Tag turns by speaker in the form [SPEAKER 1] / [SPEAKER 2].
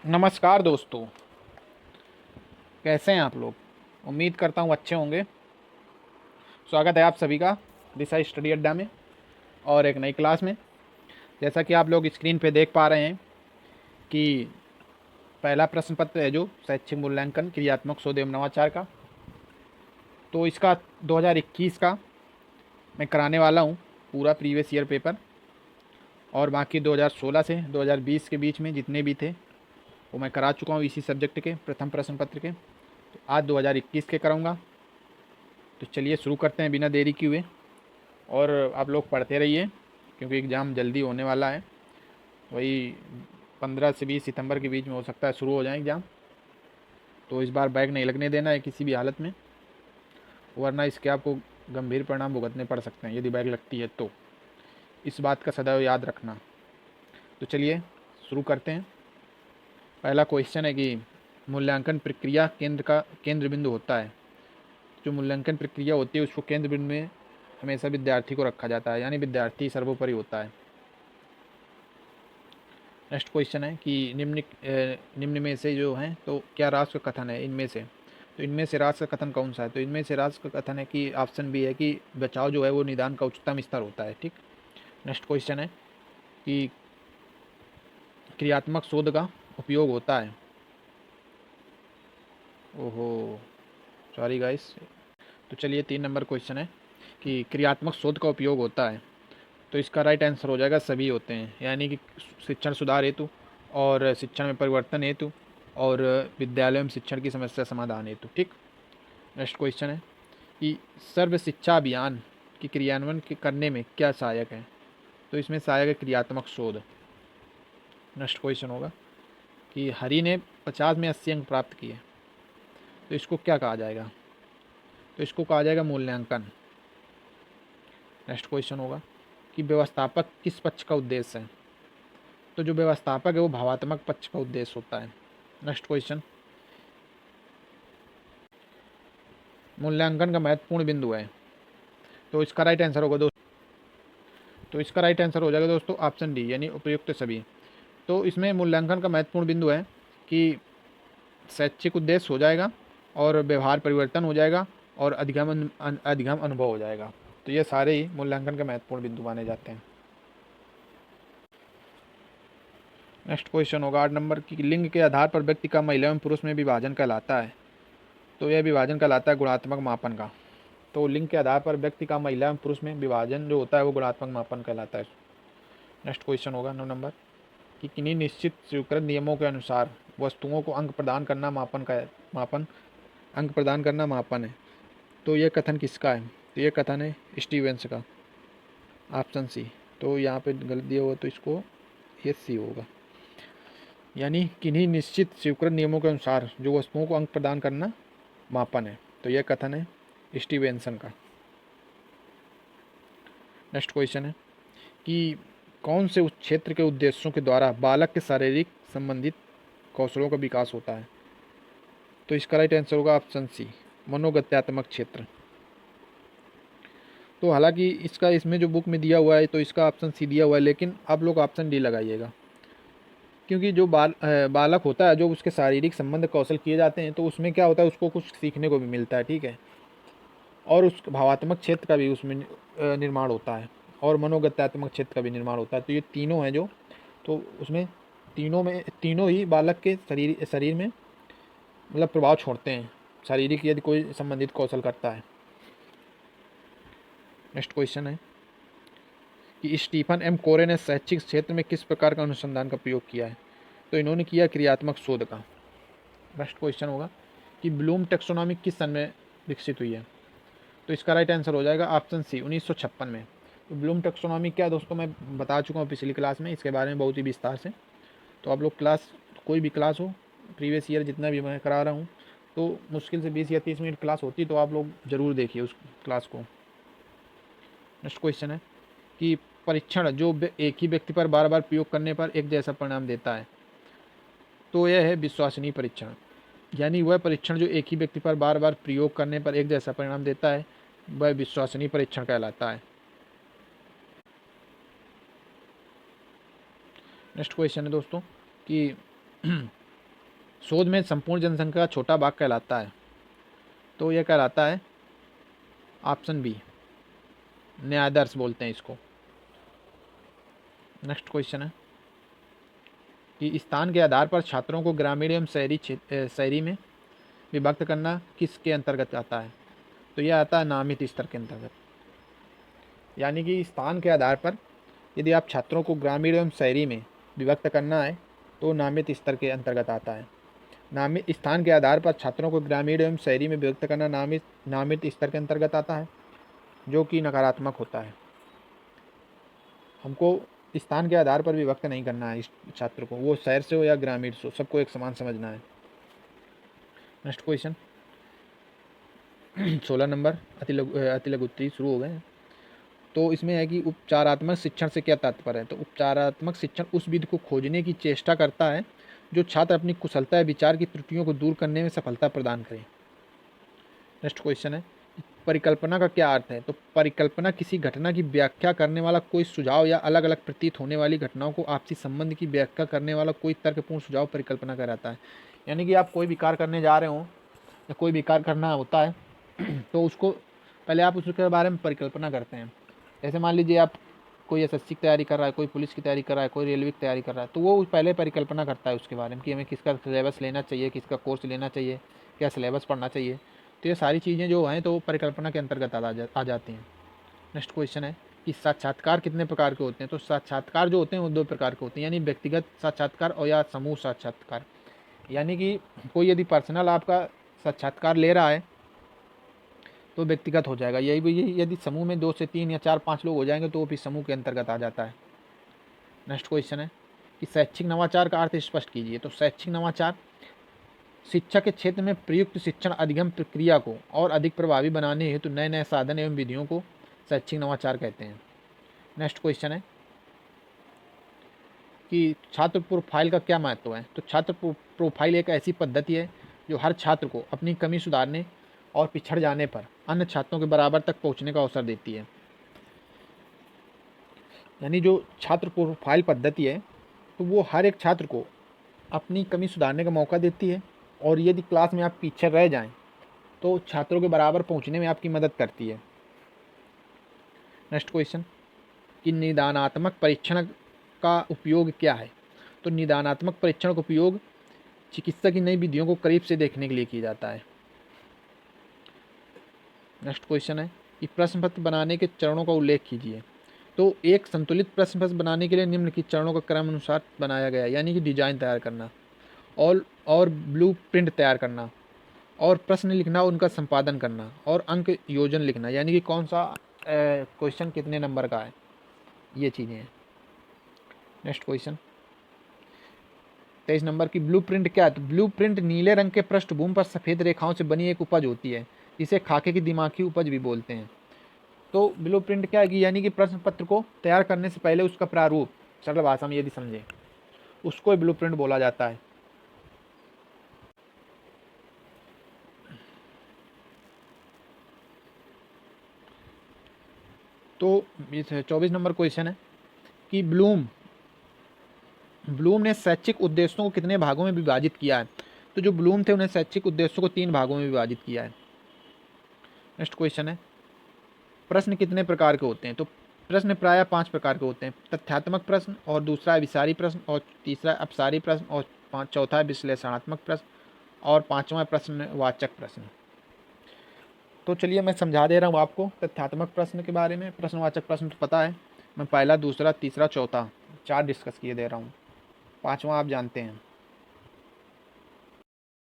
[SPEAKER 1] नमस्कार दोस्तों, कैसे हैं आप लोग। उम्मीद करता हूँ अच्छे होंगे। स्वागत है आप सभी का दिशा स्टडी अड्डा में और एक नई क्लास में। जैसा कि आप लोग स्क्रीन पे देख पा रहे हैं कि पहला प्रश्न पत्र है जो शैक्षिक मूल्यांकन क्रियात्मक शोध एवं नवाचार का, तो इसका 2021 का मैं कराने वाला हूँ पूरा प्रीवियस ईयर पेपर, और बाकी 2016 से 2020 के बीच में जितने भी थे वो मैं करा चुका हूँ इसी सब्जेक्ट के प्रथम प्रश्न पत्र के। तो आज 2021 के कराऊँगा। तो चलिए शुरू करते हैं बिना देरी किए, और आप लोग पढ़ते रहिए क्योंकि एग्ज़ाम जल्दी होने वाला है। वही 15 से 20 सितंबर के बीच में हो सकता है शुरू हो जाए एग्ज़ाम। तो इस बार बैक नहीं लगने देना है किसी भी हालत में, वरना इसके आपको गंभीर परिणाम भुगतने पड़ सकते हैं यदि बैक लगती है तो। इस बात का सदैव याद रखना। तो चलिए शुरू करते हैं। पहला क्वेश्चन है कि मूल्यांकन प्रक्रिया केंद्र बिंदु होता है। जो मूल्यांकन प्रक्रिया होती है उसको केंद्र बिंदु में हमेशा विद्यार्थी को रखा जाता है, यानी विद्यार्थी सर्वोपरि होता है। नेक्स्ट क्वेश्चन है कि निम्न में से जो है तो क्या राष्ट्र का कथन है इनमें से। तो इनमें से राष्ट्र का कथन कौन सा है। तो इनमें से राष्ट्र का कथन है कि ऑप्शन बी है कि बचाव जो है वो निदान का उच्चतम स्तर होता है। ठीक। नेक्स्ट क्वेश्चन है कि क्रियात्मक शोध का उपयोग होता है। ओहो, सॉरी गाइस। तो चलिए 3 नंबर क्वेश्चन है कि क्रियात्मक शोध का उपयोग होता है। तो इसका राइट आंसर हो जाएगा सभी होते हैं, यानी कि शिक्षण सुधार हेतु और शिक्षण में परिवर्तन हेतु और विद्यालयों में शिक्षण की समस्या समाधान हेतु। ठीक। नेक्स्ट क्वेश्चन है कि सर्व शिक्षा अभियान की क्रियान्वयन करने में क्या सहायक है। तो इसमें सहायक है क्रियात्मक शोध। नेक्स्ट क्वेश्चन होगा कि हरि ने 50 में 80 अंक प्राप्त किए, तो इसको क्या कहा जाएगा। तो इसको कहा जाएगा मूल्यांकन। नेक्स्ट क्वेश्चन होगा कि व्यवस्थापक किस पक्ष का उद्देश्य है। तो जो व्यवस्थापक है वो भावात्मक पक्ष का उद्देश्य होता है। नेक्स्ट क्वेश्चन, मूल्यांकन का महत्वपूर्ण बिंदु है। तो इसका राइट आंसर होगा दोस्तों, तो इसका राइट आंसर हो जाएगा दोस्तों ऑप्शन डी, यानी उपयुक्त सभी। तो इसमें मूल्यांकन का महत्वपूर्ण बिंदु है कि शैक्षिक उद्देश्य हो जाएगा और व्यवहार परिवर्तन हो जाएगा और अधिगम अनुभव हो जाएगा। तो ये सारे ही मूल्यांकन के महत्वपूर्ण बिंदु माने जाते हैं। नेक्स्ट क्वेश्चन होगा 8 नंबर की लिंग के आधार पर व्यक्ति का महिला एवं पुरुष में विभाजन कहलाता है। तो यह विभाजन कहलाता है गुणात्मक मापन का। तो लिंग के आधार पर व्यक्ति का महिला एवं पुरुष में विभाजन जो होता है वो गुणात्मक मापन कहलाता है। नेक्स्ट क्वेश्चन होगा 9 नंबर कि किन्हीं निश्चित स्वीकृत नियमों के अनुसार वस्तुओं को अंक प्रदान करना मापन है। तो यह कथन किसका है। तो यह कथन है स्टीवेंस का, ऑप्शन सी। तो यहाँ पे गलत दिया हुआ तो इसको ये सी होगा, यानी किन्हीं निश्चित स्वीकृत नियमों के अनुसार जो वस्तुओं को अंक प्रदान करना मापन है। तो यह कथन है स्टीवेंसन का। नेक्स्ट क्वेश्चन है कि कौन से उस क्षेत्र के उद्देश्यों के द्वारा बालक के शारीरिक संबंधित कौशलों का विकास होता है। तो इसका राइट आंसर होगा ऑप्शन सी, मनोगत्यात्मक क्षेत्र। तो हालांकि इसका इसमें जो बुक में दिया हुआ है तो इसका ऑप्शन सी दिया हुआ है, लेकिन आप लोग ऑप्शन डी लगाइएगा, क्योंकि जो बालक होता है जो उसके शारीरिक संबंध कौशल किए जाते हैं तो उसमें क्या होता है उसको कुछ सीखने को भी मिलता है। ठीक है। और उस भावात्मक क्षेत्र का भी उसमें निर्माण होता है और मनोगत्यात्मक क्षेत्र का भी निर्माण होता है। तो ये तीनों हैं जो, तो उसमें तीनों ही बालक के शरीर में मतलब प्रभाव छोड़ते हैं शारीरिक यदि कोई संबंधित कौशल करता है। नेक्स्ट क्वेश्चन है कि स्टीफन एम कोरे ने शैक्षिक क्षेत्र में किस प्रकार का अनुसंधान का प्रयोग किया है। तो इन्होंने किया क्रियात्मक शोध का। नेक्स्ट क्वेश्चन होगा कि ब्लूम टेक्सोनॉमी किस सन में विकसित हुई है। तो इसका राइट आंसर हो जाएगा ऑप्शन सी, 1956 में। तो ब्लूम टेक्सोनॉमी क्या दोस्तों मैं बता चुका हूँ पिछली क्लास में इसके बारे में बहुत ही विस्तार से। तो आप लोग कोई भी क्लास हो प्रीवियस ईयर जितना भी मैं करा रहा हूँ तो मुश्किल से 20 या 30 मिनट क्लास होती है, तो आप लोग ज़रूर देखिए उस क्लास को। नेक्स्ट क्वेश्चन है कि परीक्षण जो एक ही व्यक्ति पर बार बार प्रयोग करने पर एक जैसा परिणाम देता है। तो यह है विश्वसनीय परीक्षण, यानी वह परीक्षण जो एक ही व्यक्ति पर बार बार प्रयोग करने पर एक जैसा परिणाम देता है वह विश्वसनीय परीक्षण कहलाता है। नेक्स्ट क्वेश्चन है दोस्तों कि शोध में संपूर्ण जनसंख्या का छोटा भाग कहलाता है, तो यह कहलाता है ऑप्शन बी, न्यायादर्श बोलते हैं इसको। नेक्स्ट क्वेश्चन है कि स्थान के आधार पर छात्रों को ग्रामीण एवं शहरी में विभक्त करना किसके अंतर्गत आता है? तो यह आता है नामित स्तर के अंतर्गत। यानी कि स्थान के आधार पर यदि आप छात्रों को ग्रामीण एवं शहरी में विभक्त करना है तो नामित स्तर के अंतर्गत आता है। नामित स्थान के आधार पर छात्रों को ग्रामीण एवं शहरी में विभक्त करना नामित स्तर के अंतर्गत आता है, जो कि नकारात्मक होता है। हमको स्थान के आधार पर विभक्त नहीं करना है इस छात्र को, वो शहर से हो या ग्रामीण से हो, सबको एक समान समझना है। नेक्स्ट क्वेश्चन 16 नंबर अति लघु उत्तरीय शुरू हो गए हैं। तो इसमें है कि उपचारात्मक शिक्षण से क्या तात्पर्य है? तो उपचारात्मक शिक्षण उस विधि को खोजने की चेष्टा करता है जो छात्र अपनी कुशलता या विचार की त्रुटियों को दूर करने में सफलता प्रदान करे। नेक्स्ट क्वेश्चन है परिकल्पना का क्या अर्थ है? तो परिकल्पना किसी घटना की व्याख्या करने वाला कोई सुझाव या अलग अलग प्रतीत होने वाली घटनाओं को आपसी संबंध की व्याख्या करने वाला कोई तर्कपूर्ण सुझाव परिकल्पना कहलाता है। यानी कि आप कोई भी कार्य करने जा रहे हो या कोई भी कार्य करना होता है तो उसको पहले आप उसके बारे में परिकल्पना करते हैं। जैसे मान लीजिए आप कोई एसएससी की तैयारी कर रहा है, कोई पुलिस की तैयारी कर रहा है, कोई रेलवे की तैयारी कर रहा है, तो वो पहले परिकल्पना करता है उसके बारे में कि हमें किसका सिलेबस लेना चाहिए, किसका कोर्स लेना चाहिए, क्या सिलेबस पढ़ना चाहिए। तो ये सारी चीज़ें जो हैं तो परिकल्पना के अंतर्गत आ जाती हैं। नेक्स्ट क्वेश्चन है कि साक्षात्कार कितने प्रकार के होते हैं? तो साक्षात्कार जो होते हैं वो 2 प्रकार के होते हैं, यानी व्यक्तिगत साक्षात्कार और या समूह साक्षात्कार। यानी कि कोई यदि पर्सनल आपका साक्षात्कार ले रहा है तो व्यक्तिगत हो जाएगा, यही यदि समूह में 2 से 3 या 4-5 लोग हो जाएंगे तो वो भी समूह के अंतर्गत आ जाता है। नेक्स्ट क्वेश्चन है कि शैक्षिक नवाचार का अर्थ स्पष्ट कीजिए। तो शैक्षिक नवाचार शिक्षा के क्षेत्र में प्रयुक्त शिक्षण अधिगम प्रक्रिया को और अधिक प्रभावी बनाने हेतु नए नए साधन एवं विधियों को शैक्षिक नवाचार कहते हैं। नेक्स्ट क्वेश्चन है कि छात्र प्रोफाइल का क्या महत्व है? तो छात्र प्रोफाइल एक ऐसी पद्धति है जो हर छात्र को अपनी कमी सुधारने और पिछड़ जाने पर अन्य छात्रों के बराबर तक पहुंचने का अवसर देती है। यानी जो छात्र प्रोफाइल पद्धति है तो वो हर एक छात्र को अपनी कमी सुधारने का मौका देती है, और यदि क्लास में आप पीछे रह जाएं तो छात्रों के बराबर पहुंचने में आपकी मदद करती है। नेक्स्ट क्वेश्चन कि निदानात्मक परीक्षण का उपयोग क्या है? तो निदानात्मक परीक्षण का उपयोग चिकित्सा की नई विधियों को करीब से देखने के लिए किया जाता है। नेक्स्ट क्वेश्चन है कि प्रश्न पत्र बनाने के चरणों का उल्लेख कीजिए। तो एक संतुलित प्रश्न पत्र बनाने के लिए निम्नलिखित चरणों का क्रम अनुसार बनाया गया है, यानी कि डिजाइन तैयार करना और ब्लू प्रिंट तैयार करना और प्रश्न लिखना, उनका संपादन करना और अंक योजन लिखना, यानी कि कौन सा क्वेश्चन कितने नंबर का है, ये चीज़ें हैं। नेक्स्ट क्वेश्चन 23 नंबर की ब्लू प्रिंट क्या है? तो ब्लू प्रिंट नीले रंग के पृष्ठभूमि पर सफ़ेद रेखाओं से बनी एक उपज होती है, इसे खाके की दिमागी उपज भी बोलते हैं। तो ब्लू प्रिंट क्या है? यानी कि प्रश्न पत्र को तैयार करने से पहले उसका प्रारूप, सरल भाषा में यदि समझें, उसको ब्लू प्रिंट बोला जाता है। तो 24 नंबर क्वेश्चन है कि ब्लूम ने शैक्षिक उद्देश्यों को कितने भागों में विभाजित किया है? तो जो ब्लूम थे उन्हें शैक्षिक उद्देश्यों को 3 भागों में विभाजित किया है। नेक्स्ट क्वेश्चन है प्रश्न कितने प्रकार के होते हैं? तो प्रश्न प्रायः 5 प्रकार के होते हैं, तथ्यात्मक प्रश्न, और दूसरा है विसारी प्रश्न, और तीसरा अपसारी प्रश्न, और चौथा है विश्लेषणात्मक प्रश्न, और 5वां प्रश्नवाचक प्रश्न। तो चलिए मैं समझा दे रहा हूँ आपको तथ्यात्मक प्रश्न के बारे में। प्रश्नवाचक प्रश्न तो पता है, मैं पहला, दूसरा, तीसरा, चौथा 4 डिस्कस किए दे रहा हूँ, 5वां आप जानते हैं।